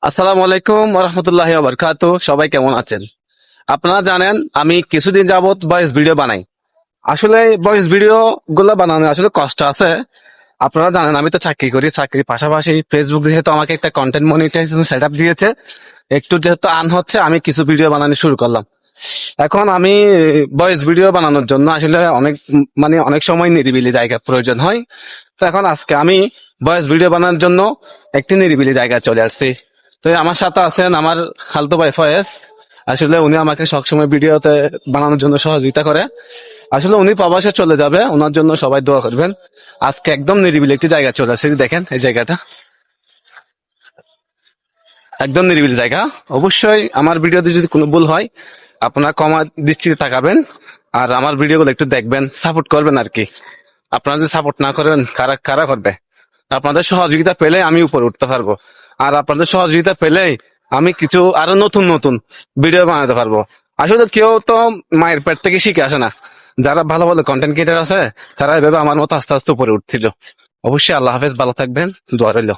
আসসালামু আলাইকুম রহমতুল্লাহি ওয়া বারাকাতুহু। সবাই কেমন আছেন? আপনারা জানেন আমি কিছুদিন যাবত ভয়েস ভিডিও বানাই। আসলে ভয়েস ভিডিও গুলো বানানো আসলে কষ্ট আছে। আপনারা জানেন আমি তো চাকরি করি, চাকরির পাশাপাশি ফেসবুক যেহেতু আমাকে একটা কন্টেন্ট মনিটাইজেশন সেটআপ দিয়েছে, একটু যেহেতু আর্ন হচ্ছে আমি কিছু ভিডিও বানানো শুরু করলাম। এখন আমি ভয়েস ভিডিও বানানোর জন্য আসলে অনেক সময় নিরিবিলি জায়গা প্রয়োজন হয়। তো এখন আজকে আমি ভয়েস ভিডিও বানানোর জন্য একটি নিরিবিলি জায়গায় চলে আসছি। তো আমার সাথে আছেন আমার খালতো ভাই ফয়েজ। আসলে উনি আমাকে সবসময় ভিডিওতে বানানোর জন্য সহযোগিতা করে। আসলে উনি প্রবাসে চলে যাবে, ওনার জন্য সবাই দোয়া করবেন। আজকে একদম নিরিবিলি একটি জায়গা চলে আসছে, দেখেন এই জায়গাটা একদম নিরিবিলি জায়গা। অবশ্যই আমার ভিডিওতে যদি কোনো ভুল হয় আপনারা ক্ষমা দৃষ্টিতে তাকাবেন, আর আমার ভিডিওগুলো একটু দেখবেন, সাপোর্ট করবেন আর কি। আপনারা যদি সাপোর্ট না করেন কারা কারা করবে? আপনাদের সহযোগিতা পেলে আমি উপরে উঠতে পারবো, আর আপনাদের সহযোগিতা পেলেই আমি কিছু আরো নতুন নতুন ভিডিও বানাতে পারবো। আসলে কেউ তো মায়ের পেট থেকে শিখে আসে না। যারা ভালো ভালো কন্টেন্ট ক্রিয়েটার আছে তারা এভাবে আমার মতো আস্তে আস্তে উপরে উঠছিল। অবশ্যই আল্লাহ হাফেজ, ভালো থাকবেন, দোয়া রইল।